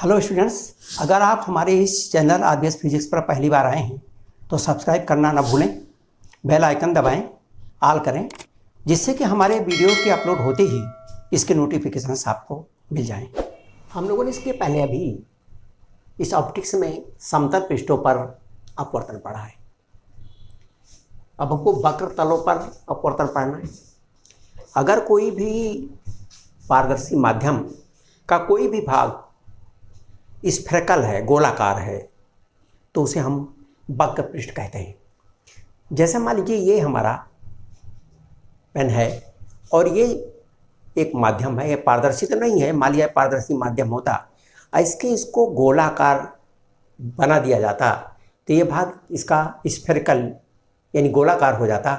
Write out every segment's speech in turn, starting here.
Hello students, अगर आप हमारे इस चैनल आरबीएस फिजिक्स पर पहली बार आए हैं तो सब्सक्राइब करना ना भूलें, बेल आइकन दबाएं, ऑल करें, जिससे कि हमारे वीडियो के अपलोड होते ही इसके नोटिफिकेशंस आपको मिल जाएं। हम लोगों ने इसके पहले अभी इस ऑप्टिक्स में समतल पृष्ठों पर अपवर्तन पढ़ा है। अब हमको वक्र तलों पर अपवर्तन पढ़ना है। अगर कोई भी पारदर्शी माध्यम का कोई भी भाग स्फेरिकल है, गोलाकार है, तो उसे हम वक्र पृष्ठ कहते हैं। जैसे मान लीजिए ये हमारा पेन है और ये एक माध्यम है, ये पारदर्शी तो नहीं है, मान लिया पारदर्शी माध्यम होता, इसको गोलाकार बना दिया जाता तो ये भाग इसका स्फेरिकल यानी गोलाकार हो जाता,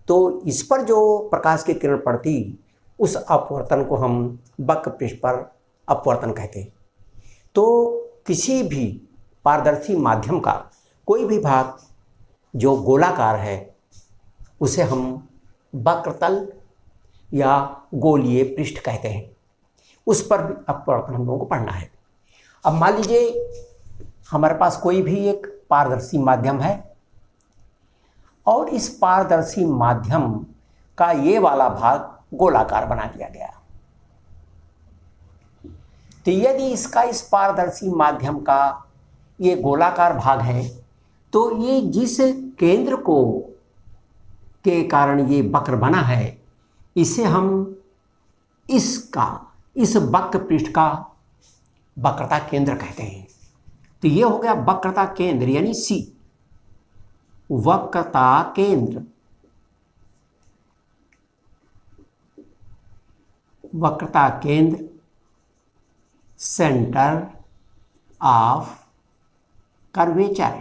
तो इस पर जो प्रकाश की किरण पड़ती उस अपवर्तन को हम वक्र पृष्ठ पर अपवर्तन कहते हैं। तो किसी भी पारदर्शी माध्यम का कोई भी भाग जो गोलाकार है उसे हम वक्रतल या गोलीय पृष्ठ कहते हैं। उस पर भी अपवर्तन हम लोगों को पढ़ना है। अब मान लीजिए हमारे पास कोई भी एक पारदर्शी माध्यम है और इस पारदर्शी माध्यम का ये वाला भाग गोलाकार बना दिया गया, तो यदि इसका इस पारदर्शी माध्यम का ये गोलाकार भाग है तो ये जिस केंद्र को के कारण ये वक्र बना है इसे हम इस वक्र पृष्ठ का वक्रता केंद्र कहते हैं। तो ये हो गया वक्रता केंद्र यानी सी, वक्रता केंद्र। वक्रता केंद्र सेंटर ऑफ कर्वेचर,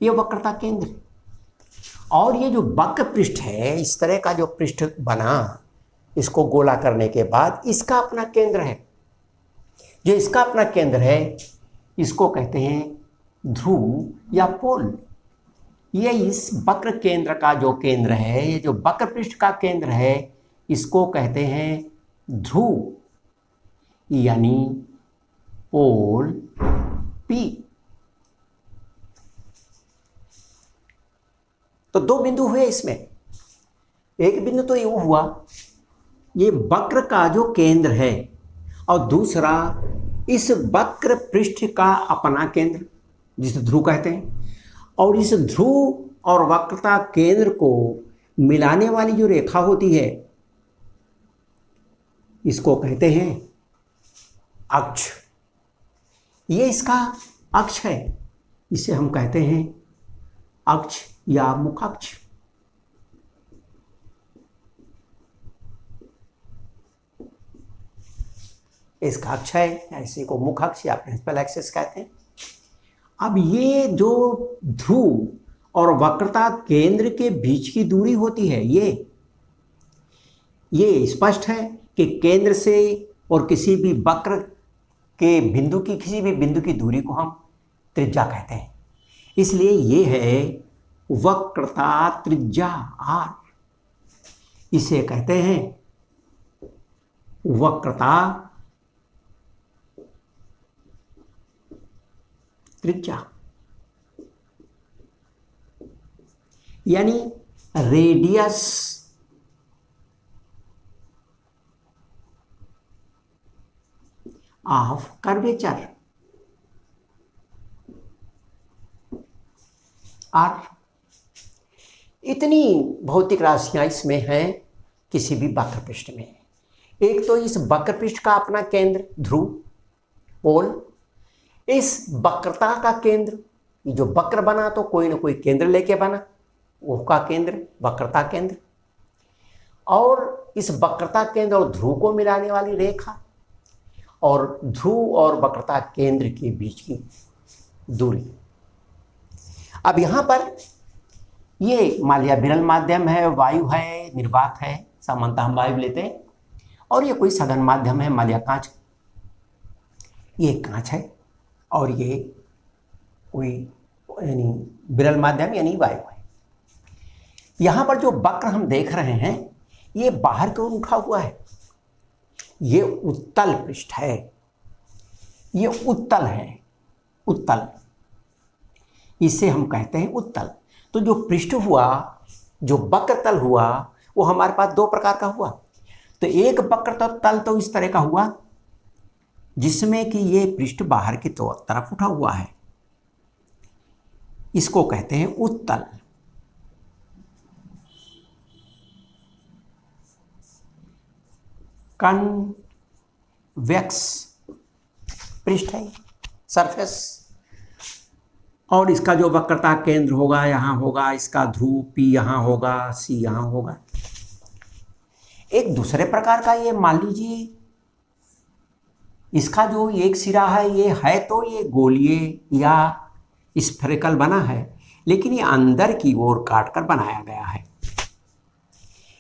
ये वक्रता केंद्र। और ये जो वक्र पृष्ठ है, इस तरह का जो पृष्ठ बना, इसको गोला करने के बाद इसका अपना केंद्र है। जो इसका अपना केंद्र है इसको कहते हैं ध्रुव या पोल। ये इस वक्र केंद्र का जो केंद्र है, ये जो वक्र पृष्ठ का केंद्र है, इसको कहते हैं ध्रुव यानी पोल P। तो दो बिंदु हुए इसमें। एक बिंदु तो ये हुआ ये वक्र का जो केंद्र है, और दूसरा इस वक्र पृष्ठ का अपना केंद्र जिसे ध्रुव कहते हैं। और इस ध्रुव और वक्रता केंद्र को मिलाने वाली जो रेखा होती है इसको कहते हैं अक्ष। ये इसका अक्ष है, इसे हम कहते हैं अक्ष या मुखाक्ष। इसका अक्ष है, ऐसे को मुखाक्ष या प्रिंसिपल एक्सिस कहते हैं। अब ये जो ध्रुव और वक्रता केंद्र के बीच की दूरी होती है, ये स्पष्ट है कि केंद्र से और किसी भी वक्र के बिंदु की किसी भी बिंदु की दूरी को हम त्रिज्या कहते हैं। इसलिए ये है वक्रता त्रिज्या R। इसे कहते हैं वक्रता त्रिज्या यानी रेडियस ऑफ कर्वेचर R। इतनी भौतिक राशियां इसमें हैं किसी भी वक्र पृष्ठ में। एक तो इस वक्र पृष्ठ का अपना केंद्र ध्रुव पोल, इस वक्रता का केंद्र, जो वक्र बना तो कोई ना कोई केंद्र लेके बना, वो का केंद्र वक्रता केंद्र, और इस वक्रता केंद्र और ध्रुव को मिलाने वाली रेखा, और ध्रुव और वक्रता केंद्र के बीच की दूरी। अब यहाँ पर ये मान लिया विरल माध्यम है, वायु है, निर्वात है, सामान्यतः हम वायु लेते हैं, और ये कोई सघन माध्यम है, मान लिया कांच। ये कांच है और ये कोई यानी विरल माध्यम यानी वायु है। यहाँ पर जो वक्र हम देख रहे हैं ये बाहर की ओर उठा हुआ है, ये उत्तल पृष्ठ है, ये उत्तल है, उत्तल, इसे हम कहते हैं उत्तल। तो जो पृष्ठ हुआ, जो वक्रतल हुआ, वो हमारे पास दो प्रकार का हुआ। तो एक वक्रतल तो इस तरह का हुआ जिसमें कि ये पृष्ठ बाहर की तरफ उठा हुआ है, इसको कहते हैं उत्तल। कन्वेक्स पृष्ठ है, सरफेस, और इसका जो वक्रता केंद्र होगा यहाँ होगा, इसका ध्रुव P यहाँ होगा, C यहाँ होगा। एक दूसरे प्रकार का ये मान लीजिए, इसका जो एक सिरा है ये है तो ये गोलीय या स्फेरिकल बना है, लेकिन ये अंदर की ओर काटकर बनाया गया है,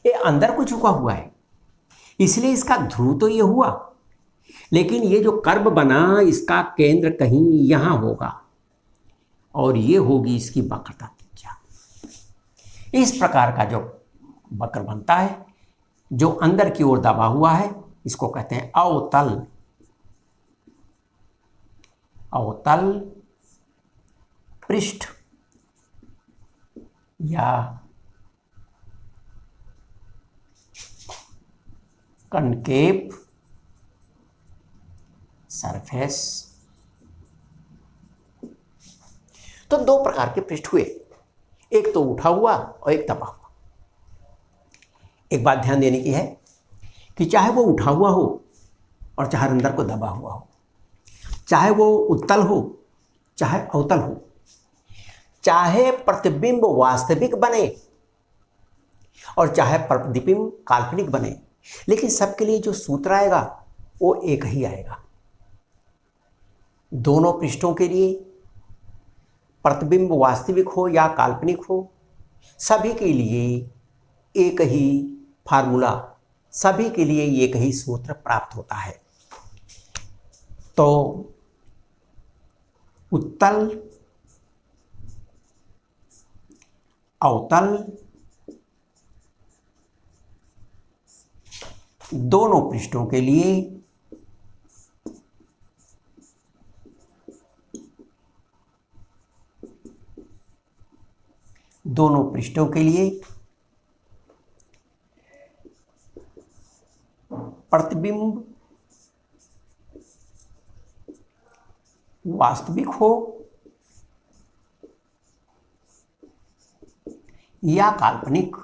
ये अंदर को झुका हुआ है, इसलिए इसका ध्रुव तो ये हुआ, लेकिन ये जो कर्व बना इसका केंद्र कहीं यहाँ होगा और ये होगी इसकी वक्रता त्रिज्या। इस प्रकार का जो वक्र बनता है जो अंदर की ओर दबा हुआ है, इसको कहते हैं अवतल, अवतल पृष्ठ या कनकेव सरफेस। तो दो प्रकार के पृष्ठ हुए, एक तो उठा हुआ और एक दबा हुआ। एक बात ध्यान देने की है कि चाहे वो उठा हुआ हो और चाहे अंदर को दबा हुआ हो, चाहे वो उत्तल हो चाहे अवतल हो, चाहे प्रतिबिंब वास्तविक बने और चाहे प्रतिबिंब काल्पनिक बने, लेकिन सबके लिए जो सूत्र आएगा वो एक ही आएगा। दोनों पृष्ठों के लिए प्रतिबिंब वास्तविक हो या काल्पनिक हो, सभी के लिए एक ही फार्मूला, सभी के लिए एक ही सूत्र प्राप्त होता है। तो उत्तल, अवतल, दोनों पृष्ठों के लिए प्रतिबिंब वास्तविक हो या काल्पनिक,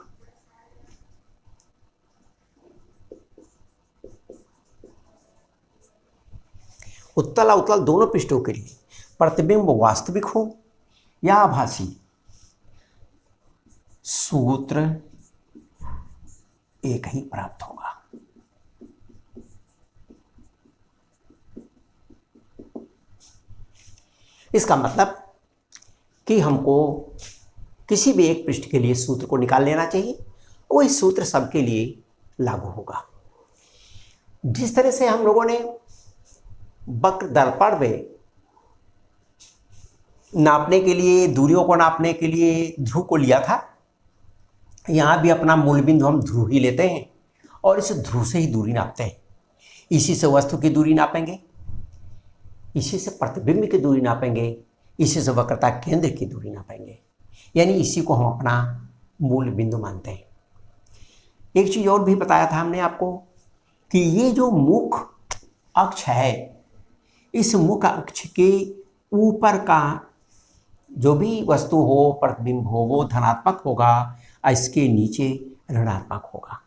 उत्तल अवतल दोनों पृष्ठों के लिए प्रतिबिंब वास्तविक हो या आभासी, सूत्र एक ही प्राप्त होगा। इसका मतलब कि हमको किसी भी एक पृष्ठ के लिए सूत्र को निकाल लेना चाहिए, वही सूत्र सबके लिए लागू होगा। जिस तरह से हम लोगों ने वक्र दर्पण में नापने के लिए, दूरियों को नापने के लिए ध्रुव को लिया था, यहाँ भी अपना मूल बिंदु हम ध्रुव ही लेते हैं और इस ध्रुव से ही दूरी नापते हैं। इसी से वस्तु की दूरी नापेंगे, इसी से प्रतिबिंब की दूरी नापेंगे, इसी से वक्रता केंद्र की दूरी नापेंगे, यानी इसी को हम अपना मूल बिंदु मानते हैं। एक चीज़ और भी बताया था हमने आपको कि ये जो मुख अक्ष है, इस मुख अक्ष के ऊपर का जो भी वस्तु हो, प्रतिबिंब हो, वो धनात्मक होगा, इसके नीचे ऋणात्मक होगा।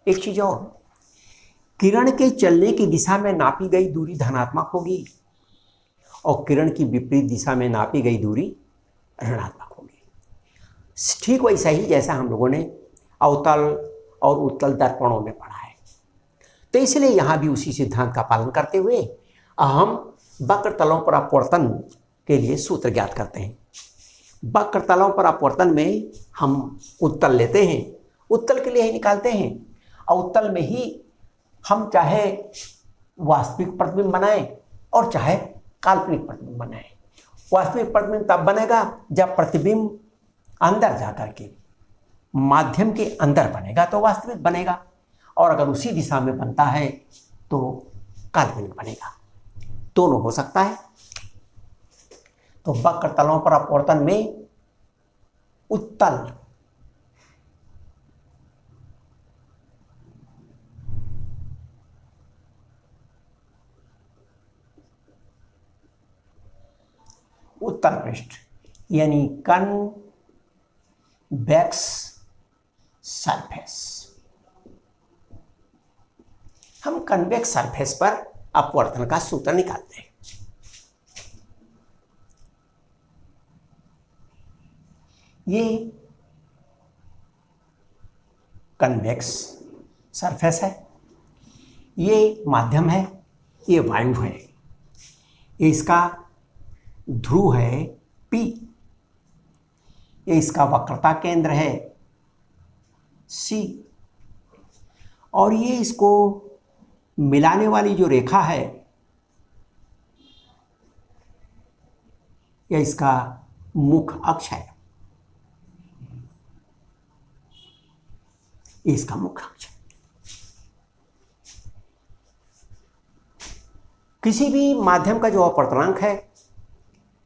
एक चीज और, किरण के चलने की दिशा में नापी गई दूरी धनात्मक होगी और किरण की विपरीत दिशा में नापी गई दूरी ऋणात्मक होगी। ठीक वैसा ही जैसा हम लोगों ने अवतल और उत्तल दर्पणों में पढ़ा है। तो इसलिए यहाँ भी उसी सिद्धांत का पालन करते हुए हम वक्र तलों पर अपवर्तन के लिए सूत्र ज्ञात करते हैं। वक्र तलों पर अपवर्तन में हम उत्तल लेते हैं, उत्तल के लिए ही निकालते हैं, और उत्तल में ही हम चाहे वास्तविक प्रतिबिंब बनाएं और चाहे काल्पनिक प्रतिबिंब बनाएं। वास्तविक प्रतिबिंब तब बनेगा जब प्रतिबिंब अंदर जाकर के माध्यम के अंदर बनेगा तो वास्तविक बनेगा, और अगर उसी दिशा में बनता है तो काल्पनिक बनेगा। दोनों हो सकता है। तो वक्र तलों पर अपवर्तन में उत्तल उत्तल पृष्ठ यानी कन्वेक्स सरफेस। हम कन्वेक्स सरफेस पर अपवर्तन का सूत्र निकालते हैं। ये कन्वेक्स सरफेस है, ये माध्यम है, ये वायु है, ये इसका ध्रुव है P, ये इसका वक्रता केंद्र है C, और ये इसको मिलाने वाली जो रेखा है यह इसका मुख्य अक्ष है, ये इसका मुख्य अक्ष है। किसी भी माध्यम का जो अपवर्तनांक है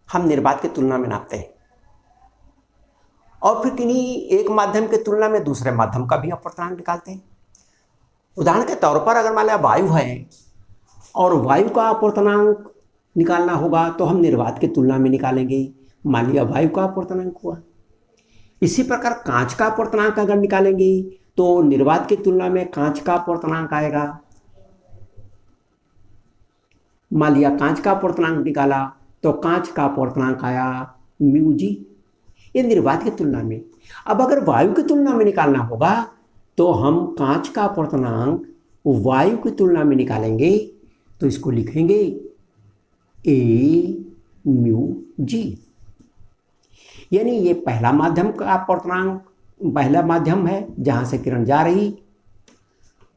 हम निर्वात की तुलना में नापते हैं, और फिर किन्हीं एक माध्यम की तुलना में दूसरे माध्यम का भी अपवर्तनांक निकालते हैं। उदाहरण के तौर पर अगर मान लिया वायु है और वायु का अपवर्तनांक निकालना होगा तो हम निर्वात की तुलना में निकालेंगे। मान लिया वायु का अपवर्तनांक हुआ। इसी प्रकार कांच का अपवर्तनांक अगर निकालेंगे तो निर्वात की तुलना में कांच का अपवर्तनांक आएगा। मान लिया कांच का अपवर्तनांक निकाला तो कांच का अपवर्तनांक आया μg, ये निर्वात की तुलना में। अब अगर वायु की तुलना में निकालना होगा तो हम कांच का अपवर्तनांक वायु की तुलना में निकालेंगे, तो इसको लिखेंगे a μg, यानी ये पहला माध्यम का अपवर्तनांक, पहला माध्यम है जहां से किरण जा रही,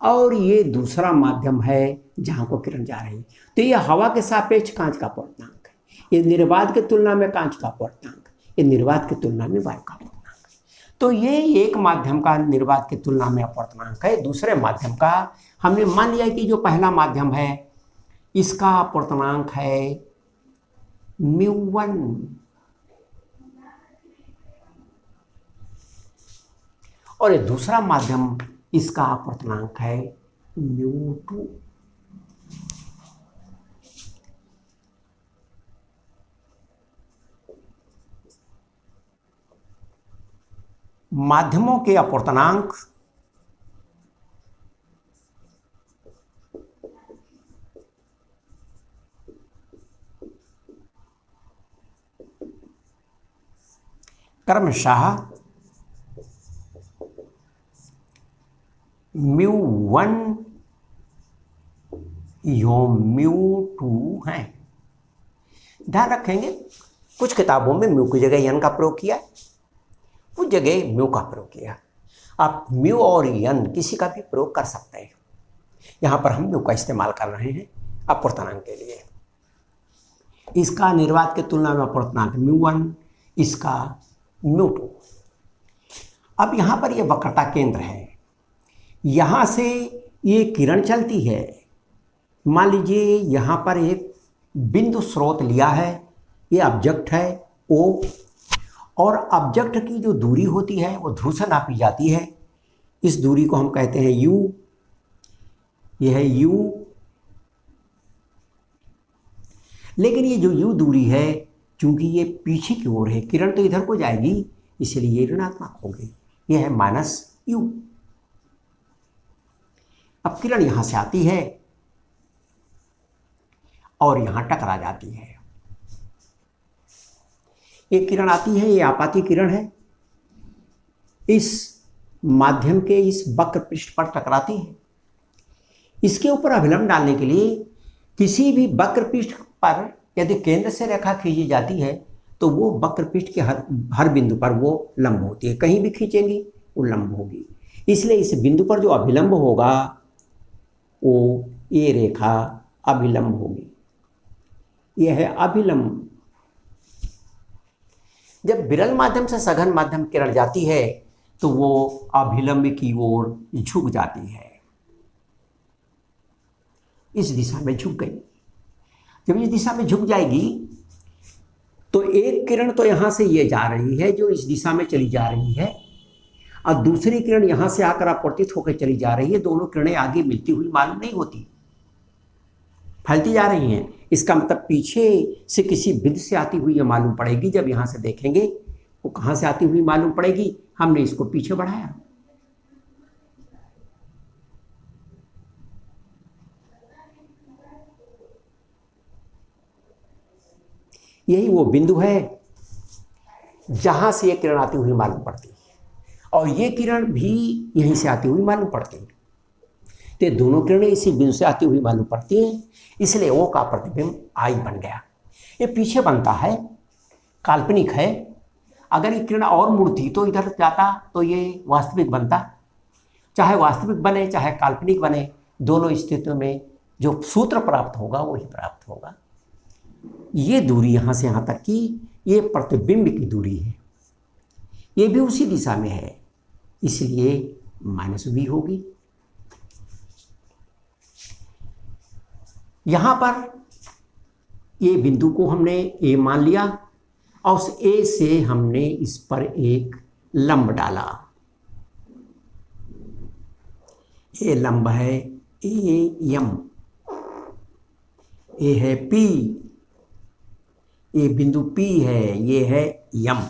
और ये दूसरा माध्यम है जहां को किरण जा रही। तो ये हवा के सापेक्ष कांच का अपवर्तनांक है, ये निर्वात की तुलना में कांच का अपवर्तनांक, ये निर्वात की तुलना में वायु का अपवर्तनांक। तो ये एक माध्यम का निर्वात की तुलना में अपवर्तनांक है। दूसरे माध्यम का हमने मान लिया कि जो पहला माध्यम है इसका अपवर्तनांक है μ1, और ये दूसरा माध्यम इसका अपवर्तनांक है μ2। माध्यमों के अपवर्तनांक क्रमशः μ1 एवं μ2 हैं। ध्यान रखेंगे कुछ किताबों में म्यू की जगह यन का प्रयोग किया, कुछ जगह म्यू का प्रयोग किया। आप म्यू और यन किसी का भी प्रयोग कर सकते हैं। यहाँ पर हम म्यू का इस्तेमाल कर रहे हैं अपवर्तनांक के लिए। इसका निर्वात की तुलना में अपवर्तनांक μ1, इसका μ2। अब यहाँ पर ये वक्रता केंद्र है, यहाँ से ये किरण चलती है। मान लीजिए यहाँ पर एक बिंदु स्रोत लिया है, ये ऑब्जेक्ट है O, और ऑब्जेक्ट की जो दूरी होती है वो ध्रुव से नापी जाती है। इस दूरी को हम कहते हैं U, ये है U। लेकिन ये जो U दूरी है, चूंकि ये पीछे की ओर है, किरण तो इधर को जाएगी, इसलिए ये ऋणात्मक होगी, ये है -U। अब किरण यहां से आती है और यहां टकरा जाती है। ये किरण आती है, ये आपाती किरण है, इस माध्यम के इस वक्र पृष्ठ पर टकराती है। इसके ऊपर अभिलंब डालने के लिए किसी भी वक्र पृष्ठ पर यदि केंद्र से रेखा खींची जाती है तो वो वक्र पृष्ठ के हर बिंदु पर वो लंब होती है। कहीं भी खींचेंगी वो लंब होगी। इसलिए इस बिंदु पर जो अभिलंब होगा वो ये रेखा अभिलंब होगी, यह है अभिलंब। जब विरल माध्यम से सघन माध्यम किरण जाती है तो वो अभिलंब की ओर झुक जाती है। इस दिशा में झुक गई। जब इस दिशा में झुक जाएगी तो एक किरण तो यहां से ये जा रही है जो इस दिशा में चली जा रही है, और दूसरी किरण यहां से आकर अपवर्तित होकर चली जा रही है। दोनों किरणें आगे मिलती हुई मालूम नहीं होती, फैलती जा रही हैं। इसका मतलब पीछे से किसी बिंदु से आती हुई ये मालूम पड़ेगी। जब यहां से देखेंगे वो कहां से आती हुई मालूम पड़ेगी, हमने इसको पीछे बढ़ाया। यही वो बिंदु है जहां से ये किरण आती हुई मालूम पड़ती है, और ये किरण भी यहीं से आती हुई मालूम पड़ती है। तो दोनों किरणें इसी बिंदु से आती हुई मालूम पड़ती हैं, इसलिए ओ का प्रतिबिंब आई बन गया। ये पीछे बनता है, काल्पनिक है। अगर ये किरण और मुड़ती तो इधर जाता तो ये वास्तविक बनता। चाहे वास्तविक बने चाहे काल्पनिक बने, दोनों स्थितियों में जो सूत्र प्राप्त होगा वही प्राप्त होगा। ये दूरी यहां से यहां तक की ये प्रतिबिंब की दूरी है, ये भी उसी दिशा में है, इसलिए -b होगी। यहां पर ये बिंदु को हमने a मान लिया और उस a से हमने इस पर एक लंब डाला। ये लंब है AM, ये है P, ये बिंदु P है, ये है M।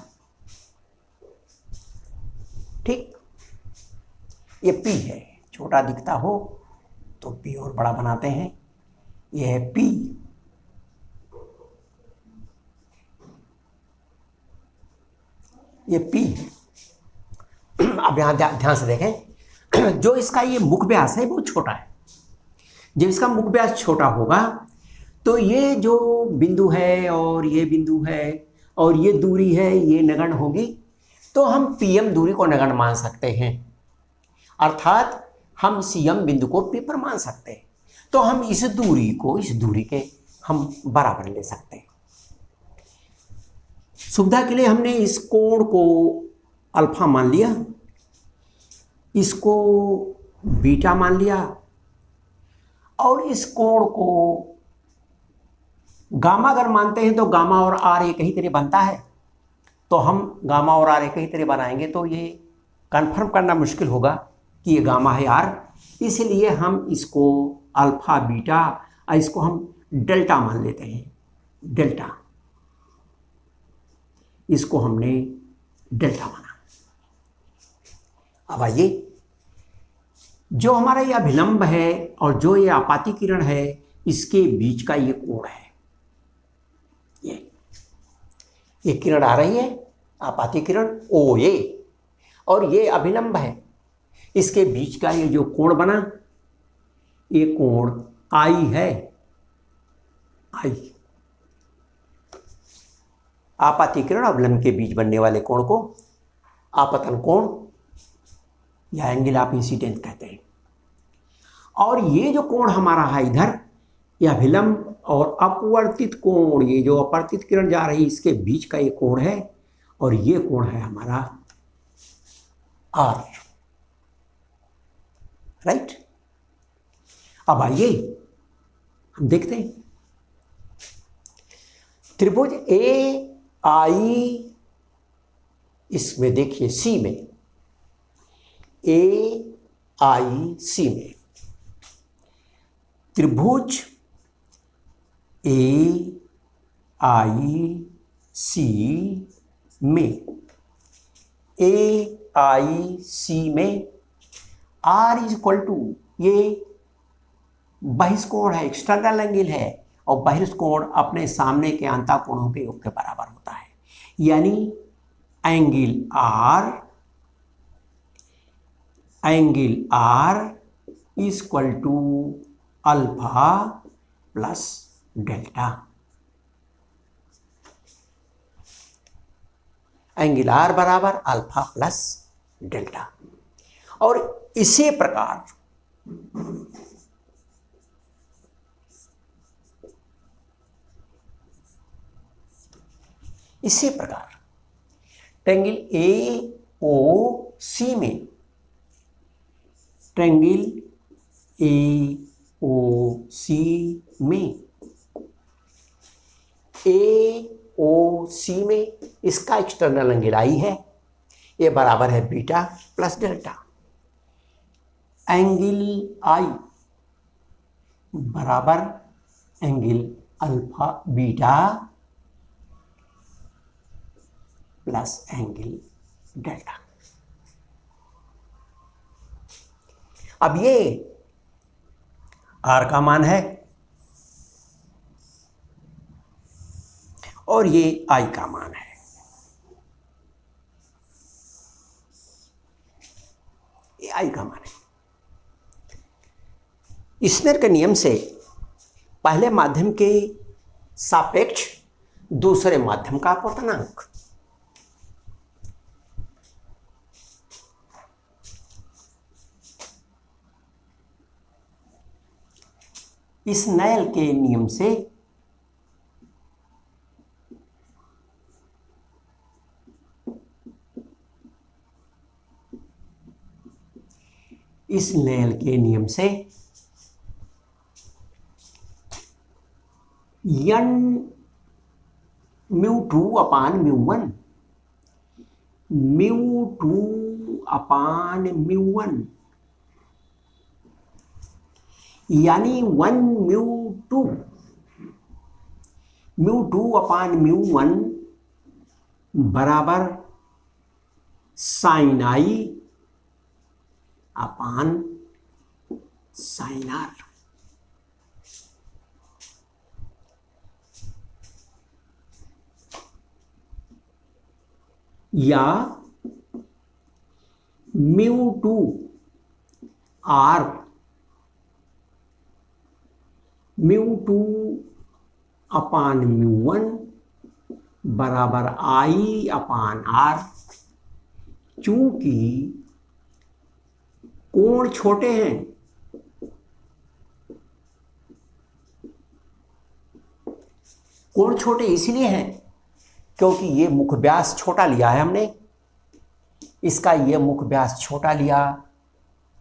ठीक, ये P है, छोटा दिखता हो तो P और बड़ा बनाते हैं। ये है P, ये P है। अब यहां ध्यान से देखें, जो इसका ये मुख व्यास है वो छोटा है। जब इसका मुख व्यास छोटा होगा तो ये जो बिंदु है और ये बिंदु है और ये दूरी है, ये नगण्य होगी। तो हम PM दूरी को नगण्य मान सकते हैं, अर्थात हम CM बिंदु को P पर मान सकते हैं। तो हम इस दूरी को इस दूरी के हम बराबर ले सकते हैं। सुविधा के लिए हमने इस कोण को अल्फा मान लिया, इसको बीटा मान लिया, और इस कोण को गामा अगर मानते हैं तो गामा और R एक ही तरह बनता है। तो हम गामा और R एक ही तरह बनाएंगे तो ये कंफर्म करना मुश्किल होगा कि ये गामा है R, इसलिए हम इसको अल्फा बीटा और इसको हम डेल्टा मान लेते हैं। डेल्टा, इसको हमने डेल्टा माना। अब आइए, जो हमारा ये अभिलंब है और जो ये आपाती किरण है, इसके बीच का ये कोण है। ये किरण आ रही है, आपाती किरण OA, और ये अभिलंब है। इसके बीच का ये जो कोण बना, ये कोण I है। I, आपाती किरण अभिलंब के बीच बनने वाले कोण को आपतन कोण या एंगल ऑफ इंसिडेंस कहते हैं। और ये जो कोण हमारा है इधर, यह अभिलंब और अपवर्तित कोण, ये जो अपवर्तित किरण जा रही है इसके बीच का ये कोण है, और ये कोण है हमारा R, राइट। अब आइए हम देखते हैं त्रिभुज AI, इसमें देखिए C में, AIC में त्रिभुज AIC में, AIC में R इज इक्वल टू, ये बहिष्कोण है, एक्सटर्नल एंगल है, और बहिष्कोण अपने सामने के अंतःकोणों के योग के बराबर होता है। यानी angle R is equal to alpha plus delta. Angle R बराबर अल्फा प्लस डेल्टा। और इसी प्रकार ट्रायंगल AOC में, ट्रायंगल AOC ओ सी में, ए ओ सी में इसका एक्सटर्नल एंगल आई है, ये बराबर है बीटा प्लस डेल्टा। एंगल आई बराबर angle alpha beta plus angle delta. अब ये आर का मान है और ये आई का मान है। ये आई का मान है। स्नेर के नियम से पहले माध्यम के सापेक्ष दूसरे माध्यम का अपवर्तनांक, स्नेल के नियम से स्नेल के नियम से n μ2 अपान μ1, μ2 अपान μ1 यानी 1 μ2 अपान μ1 बराबर sine i upon sine r. या μ2 आर, μ2 अपान μ1 बराबर आई अपान आर। चूंकि कोण छोटे हैं, कोण छोटे इसलिए हैं क्योंकि ये मुख व्यास छोटा लिया है हमने, इसका ये मुख व्यास छोटा लिया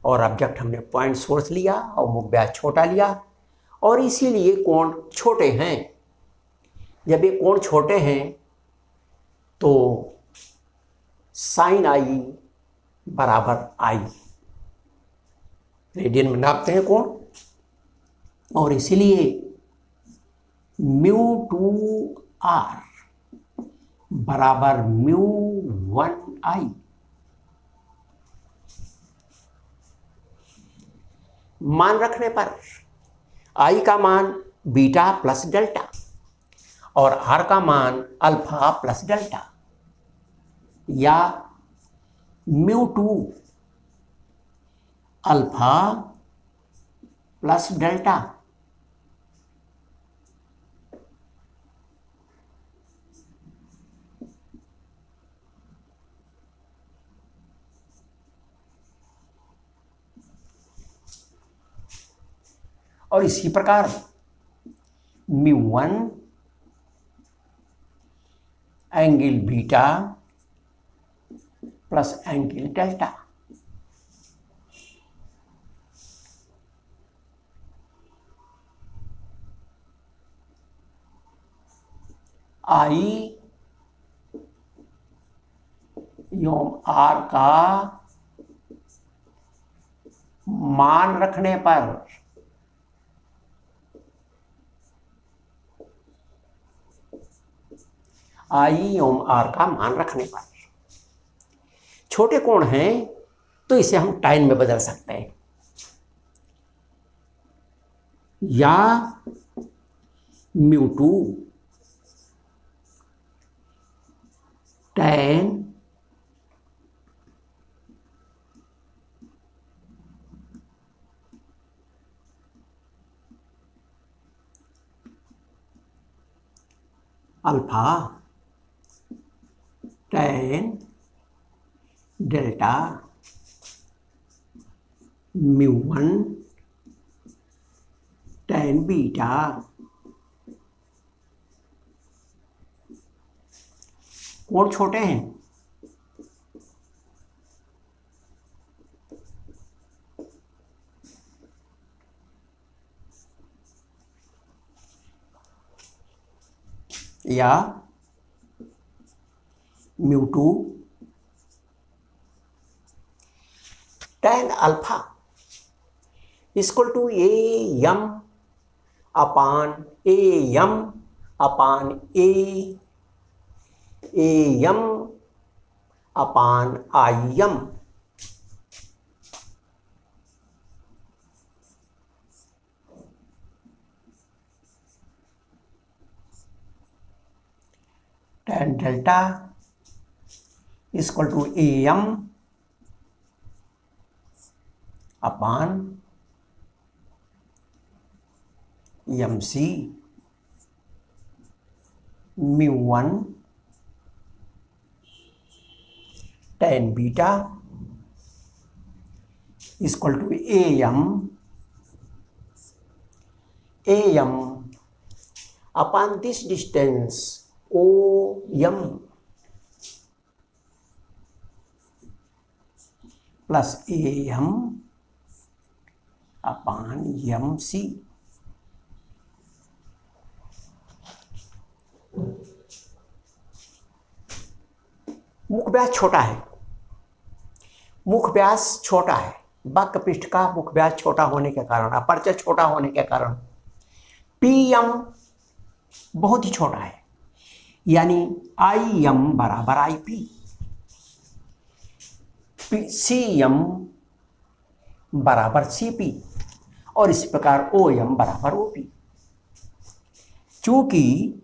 और ऑब्जेक्ट हमने पॉइंट सोर्स लिया और मुख व्यास छोटा लिया और इसीलिए कोण छोटे हैं। जब ये कोण छोटे हैं तो साइन आई बराबर आई, रेडियन में नापते हैं कोण, और इसीलिए μ2 आर बराबर μ1 आई। मान रखने पर आई का मान बीटा प्लस डेल्टा और आर का मान अल्फा प्लस डेल्टा, या μ2 अल्फा प्लस डेल्टा और इसी प्रकार μ1 angle beta plus angle delta. I एवं आर का मान रखने पर आई एवं आर का मान रखने पर छोटे कोण हैं तो इसे हम टाइन में बदल सकते हैं, या μ2 tan alpha tan delta μ1 tan beta कोण छोटे हैं या μ2 tan alpha equal to AM upon AM upon AM upon IM। tan delta equal to AM upon MC μ1 tan beta equal to AM upon this distance OM plus AM upon MC। मुख व्यास छोटा है, मुख व्यास छोटा है, वक्र पृष्ठ का मुख व्यास छोटा होने के कारण, अपर्चर छोटा होने के कारण PM बहुत ही छोटा है, यानी IM बराबर IP, CM बराबर CP और इस प्रकार OM बराबर OP। चूंकि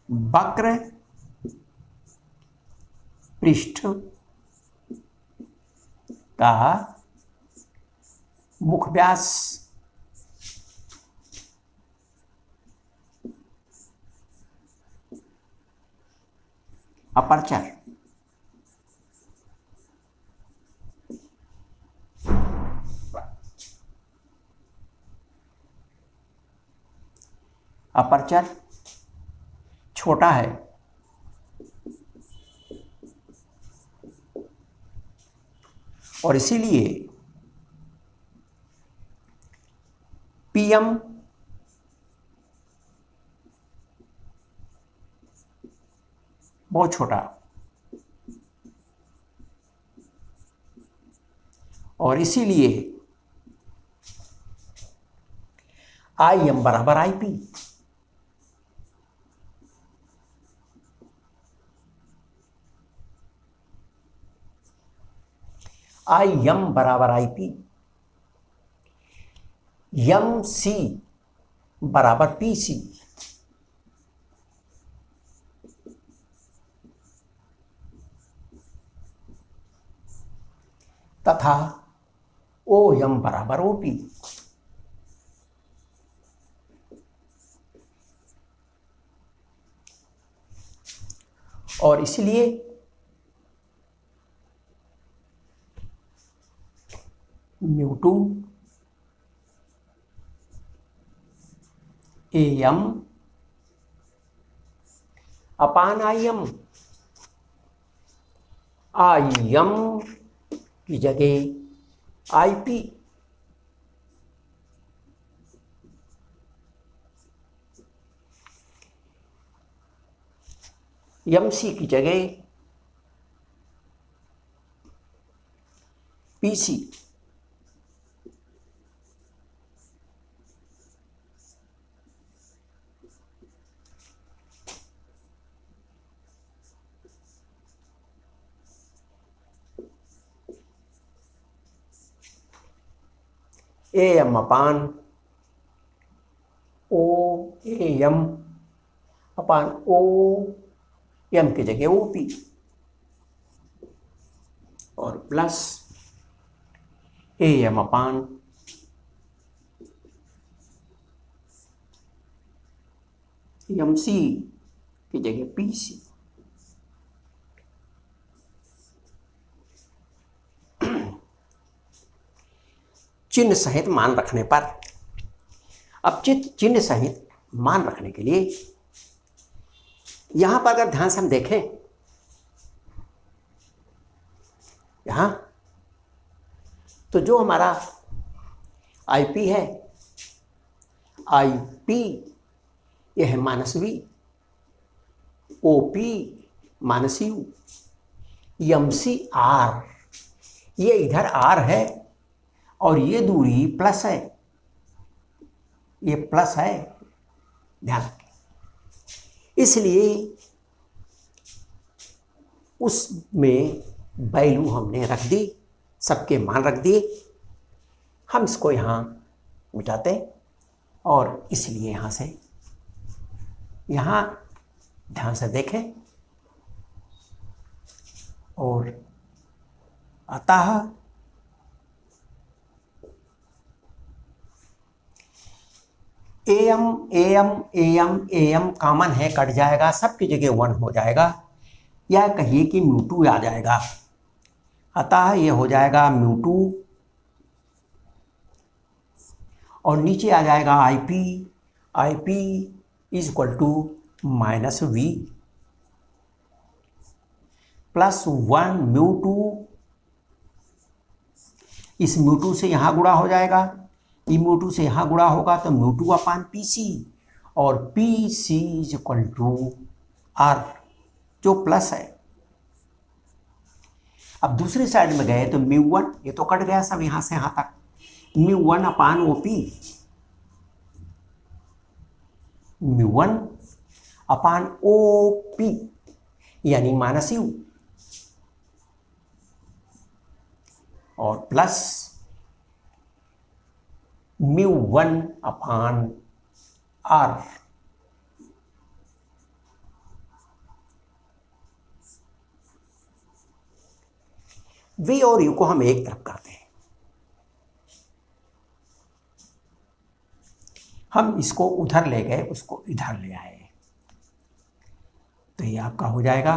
वक्र पृष्ठ का मुख व्यास अपर्चर छोटा है, और इसीलिए PM बहुत छोटा और इसीलिए IM बराबर IP। IM बराबर IP, MC बराबर PC, तथा OM बराबर OP। और इसलिए μ2 AM अपान IM, IM की जगह IP, MC की जगह PC। AM upon OAM upon OM की जगह OP और प्लस AM अपान MC की जगह PC। चिन्ह सहित मान रखने पर, अब चिन्ह सहित मान रखने के लिए यहां पर अगर ध्यान से हम देखें, यहां तो जो हमारा IP है, IP यह है minus V, OP minus U, MC R, ये इधर R है और ये दूरी प्लस है, ये प्लस है, ध्यान रखें। इसलिए उसमें वैल्यू हमने रख दी, सबके मान रख दिए। हम इसको यहाँ मिटाते हैं और इसलिए यहाँ से, यहाँ ध्यान से देखें और अतः AM कॉमन है, कट जाएगा, सबकी जगह 1 हो जाएगा, या कहिए कि μ2 आ जाएगा। अतः ये हो जाएगा μ2 और नीचे आ जाएगा IP is equal to minus V plus 1 μ2, इस μ2 से यहाँ गुणा हो जाएगा, ई μ2 से यहाँ गुणा होगा तो μ2 अपान PC, और PC is equal to R जो प्लस है। अब दूसरी साइड में गए तो μ1, ये तो कट गया सब यहाँ से यहाँ तक, μ1 अपान OP, μ1 अपान OP यानी माइनस U, और प्लस μ1 अपान R। V और U को हम एक तरफ करते हैं, हम इसको उधर ले गए, उसको इधर ले आए, तो ये आपका हो जाएगा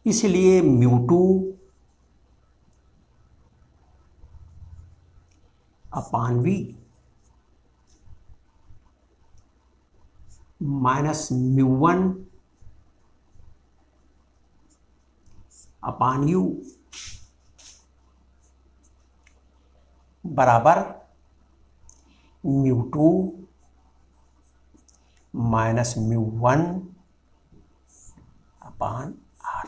इसलिए μ2 अपान V माइनस μ1 अपान U बराबर μ2 माइनस μ1 अपान R।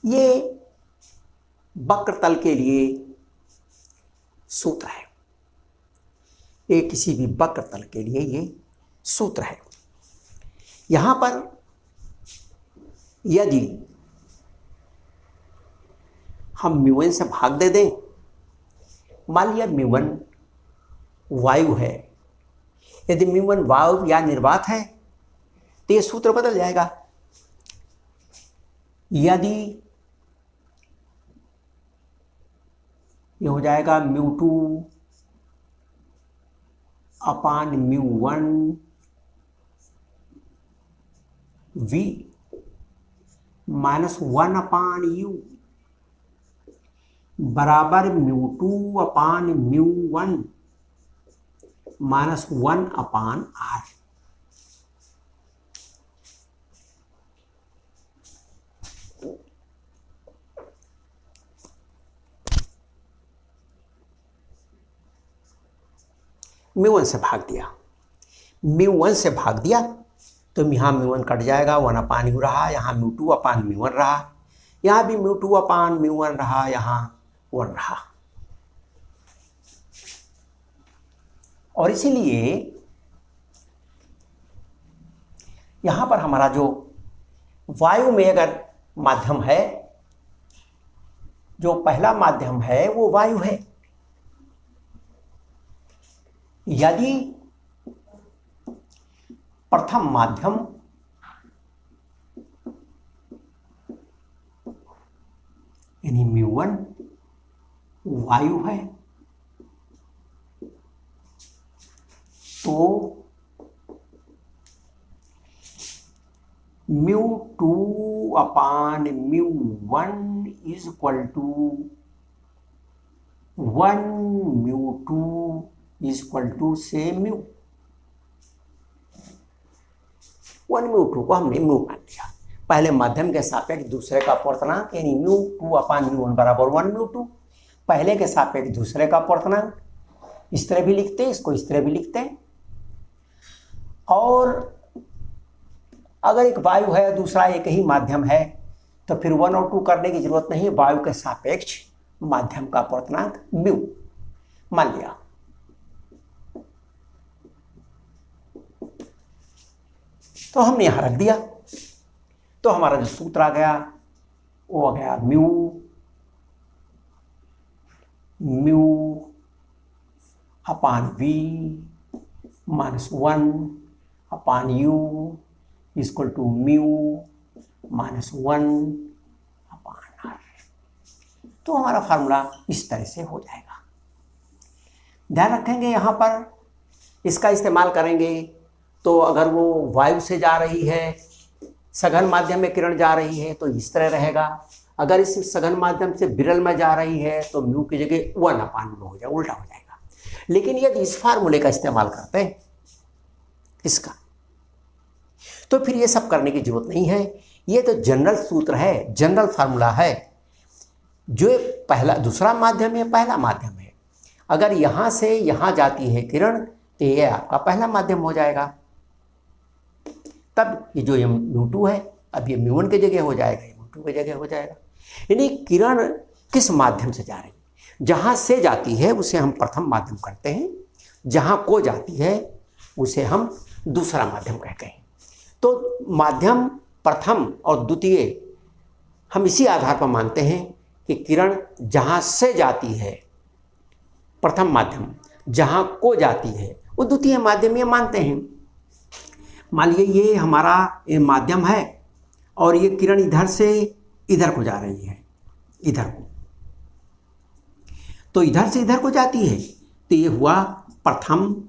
ये वक्र तल के लिए सूत्र है, ये किसी भी वक्र तल के लिए ये सूत्र है। यहां पर यदि हम μ1 से भाग दे दें, मान लिया μ1 वायु है, यदि μ1 वायु या निर्वात है तो ये सूत्र बदल जाएगा। यदि ये हो जाएगा μ2 अपान μ1 V माइनस 1 अपान U बराबर μ2 अपान μ1 माइनस 1 अपान R। μ1 से भाग दिया, μ1 से भाग दिया तो यहाँ μ1 कट जाएगा, 1 अपान U रहा, यहाँ μ2 अपान μ1 रहा, यहाँ भी μ2 अपान μ1 रहा, यहाँ 1 रहा। और इसीलिए यहाँ पर हमारा जो वायु में अगर माध्यम है, जो पहला माध्यम है वो वायु है। यदि प्रथम माध्यम यानी μ1 वायु है तो μ2 upon μ1 is equal to 1 μ2 is equal to से μ। 1 μ2 को हमने म्यू मान लिया, पहले माध्यम के सापेक्ष दूसरे का अपवर्तनांक, यानी μ2/μ1 बराबर 1/2। पहले के सापेक्ष दूसरे का अपवर्तनांक, इस तरह भी लिखते हैं, इसको इस तरह भी लिखते हैं। और अगर एक वायु है दूसरा एक ही माध्यम है तो फिर 1 और 2 करने की जरूरत नहीं, वायु के सापेक्ष माध्यम का अपवर्तनांक म्यू मान लिया। तो हमने यहां रख दिया, तो हमारा जो सूत्र आ गया वो आ गया μ/v -1/u equal to μ-1/r। तो हमारा फार्मूला इस तरह से हो जाएगा। ध्यान रखेंगे यहां पर इसका इस्तेमाल करेंगे तो अगर वो वायु से जा रही है, सघन माध्यम में किरण जा रही है तो इस तरह रहेगा। अगर इस सघन माध्यम से विरल में जा रही है तो म्यू की जगह 1/म्यू हो जाएगा, उल्टा हो जाएगा। लेकिन यदि इस फार्मूले का इस्तेमाल करते हैं इसका, तो फिर ये सब करने की जरूरत नहीं है। ये तो जनरल सूत्र है, जनरल फार्मूला है। जो पहला दूसरा माध्यम है, पहला माध्यम है, अगर यहां से यहां जाती है किरण तो ये आपका पहला माध्यम हो जाएगा। तब ये जो μ2 है अब ये μ1 की जगह हो जाएगा, μ2 की जगह हो जाएगा। यानी किरण किस माध्यम से जा रही है, जहां से जाती है उसे हम प्रथम माध्यम कहते हैं, जहां को जाती है उसे हम दूसरा माध्यम कहते हैं। तो माध्यम प्रथम और द्वितीय हम इसी आधार पर मानते हैं कि किरण जहां से जाती है प्रथम माध्यम, जहां को जाती है वो द्वितीय माध्यम, ये मानते हैं। मान लीजिए ये हमारा ये माध्यम है और ये किरण इधर से इधर को जा रही है, इधर को, तो इधर से इधर को जाती है तो ये हुआ प्रथम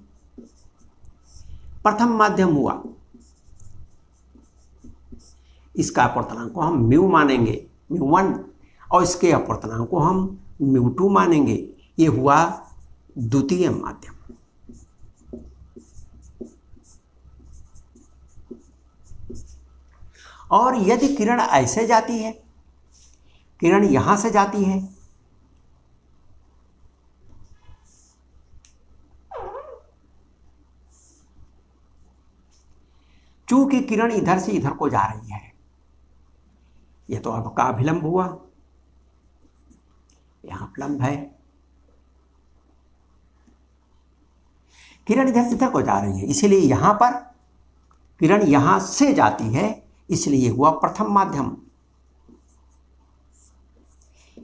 माध्यम हुआ। इसका अपवर्तनांक को हम म्यू मानेंगे, μ1, और इसके अपवर्तनांक को हम μ2 मानेंगे। ये हुआ द्वितीय माध्यम। और यदि किरण ऐसे जाती है, किरण यहां से जाती है, चूंकि किरण इधर से इधर को जा रही है, ये तो आपका अभिलंब हुआ, यहां प्लम्ब है, किरण इधर से इधर को जा रही है, इसीलिए यहां पर किरण यहां से जाती है, इसलिए हुआ प्रथम माध्यम।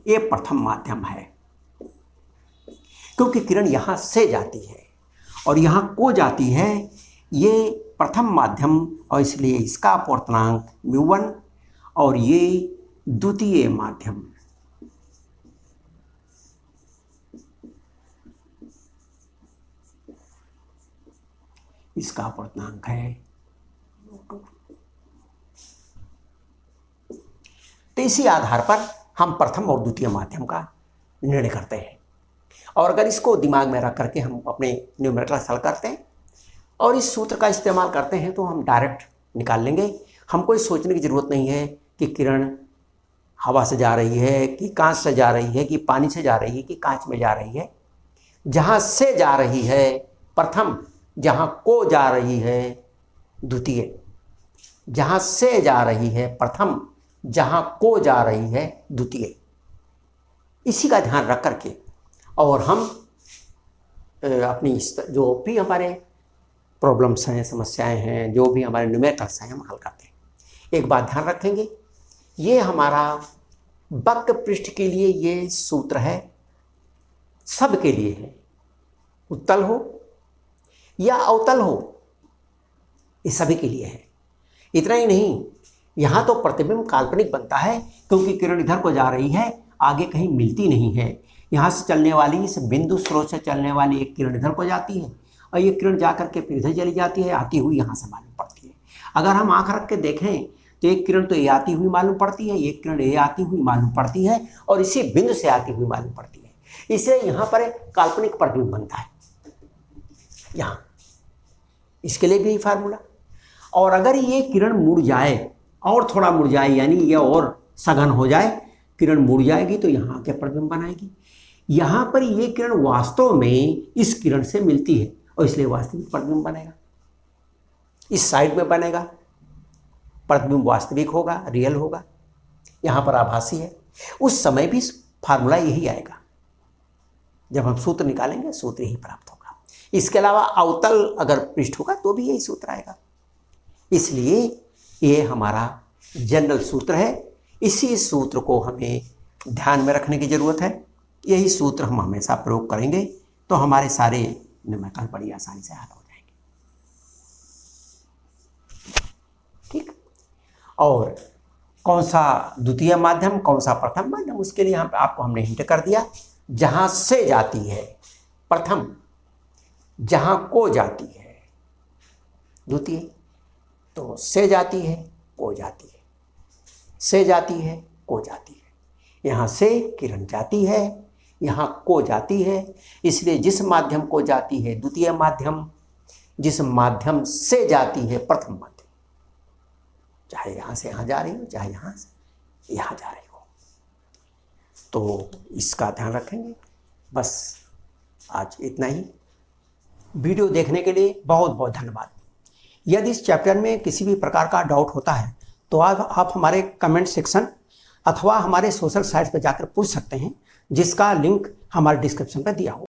ये प्रथम माध्यम है क्योंकि किरण यहां से जाती है और यहां को जाती है, ये प्रथम माध्यम, और इसलिए इसका अपवर्तनांक μ1 और ये द्वितीय माध्यम। इसका अपवर्तनांक है μ2। तो इसी आधार पर हम प्रथम और द्वितीय माध्यम का निर्णय करते हैं। और अगर इसको दिमाग में रख करके हम अपने न्यूमेरिकल हल करते हैं और इस सूत्र का इस्तेमाल करते हैं तो हम डायरेक्ट निकाल लेंगे। हमको ये सोचने की ज़रूरत नहीं है कि किरण हवा से जा रही है कि कांच से जा रही है कि पानी से जा रही है कि कांच में जा रही है। जहाँ से जा रही है प्रथम, जहाँ को जा रही है द्वितीय, जहाँ से जा रही है प्रथम, जहाँ को जा रही है द्वितीय। इसी का ध्यान रख करके और हम अपनी जो भी हमारे प्रॉब्लम्स हैं, समस्याएं हैं, जो भी हमारे न्यूमेरिकल्स हैं, हम हल करते हैं। एक बात ध्यान रखेंगे, ये हमारा वक्र पृष्ठ के लिए ये सूत्र है, सब के लिए है, उत्तल हो या अवतल हो, ये सभी के लिए है। इतना ही नहीं, यहाँ तो प्रतिबिंब काल्पनिक बनता है क्योंकि किरण इधर को जा रही है, आगे कहीं मिलती नहीं है। यहाँ से चलने वाली, इस बिंदु स्रोत से चलने वाली एक किरण इधर को जाती है और ये किरण जा करके फिर इधर चली जाती है, आती हुई यहाँ से मालूम पड़ती है। अगर हम आँख रख के देखें तो एक किरण तो ये आती हुई मालूम पड़ती है, एक किरण ये आती हुई मालूम पड़ती है और इसी बिंदु से आती हुई मालूम पड़ती है। इसलिए यहाँ पर एक काल्पनिक प्रतिबिंब बनता है यहाँ, इसके लिए भी फार्मूला। और अगर ये किरण मुड़ जाए और थोड़ा मुड़ जाए, यानी यह और सघन हो जाए, किरण मुड़ जाएगी तो यहाँ आके प्रतिबिंब बनाएगी। यहाँ पर ये किरण वास्तव में इस किरण से मिलती है और इसलिए वास्तविक प्रतिबिंब बनेगा। इस साइड में बनेगा, प्रतिबिंब वास्तविक होगा, रियल होगा। यहाँ पर आभासी है। उस समय भी फार्मूला यही आएगा। जब हम सूत्र निकालेंगे सूत्र यही प्राप्त होगा। इसके अलावा अवतल अगर पृष्ठ होगा तो भी यही सूत्र आएगा। इसलिए ये हमारा जनरल सूत्र है। इसी सूत्र को हमें ध्यान में रखने की जरूरत है। यही सूत्र हम हमेशा प्रयोग करेंगे तो हमारे सारे न्यूमेरिकल बड़ी आसानी से हल हो जाएंगे। ठीक। और कौन सा द्वितीय माध्यम, कौन सा प्रथम माध्यम, उसके लिए आपको हमने हिंट कर दिया। जहां से जाती है प्रथम, जहां को जाती है द्वितीय, तो से जाती है को जाती है, से जाती है को जाती है। यहाँ से किरण जाती है, यहाँ को जाती है, इसलिए जिस माध्यम को जाती है द्वितीय माध्यम, जिस माध्यम से जाती है प्रथम माध्यम। चाहे यहाँ से यहाँ जा रही हो, चाहे यहाँ से यहाँ जा रही हो, तो इसका ध्यान रखेंगे। बस आज इतना ही। वीडियो देखने के लिए बहुत बहुत धन्यवाद। यदि इस चैप्टर में किसी भी प्रकार का डाउट होता है तो आप हमारे कमेंट सेक्शन अथवा हमारे सोशल साइट्स पर जाकर पूछ सकते हैं, जिसका लिंक हमारे डिस्क्रिप्शन पर दिया हुआ है।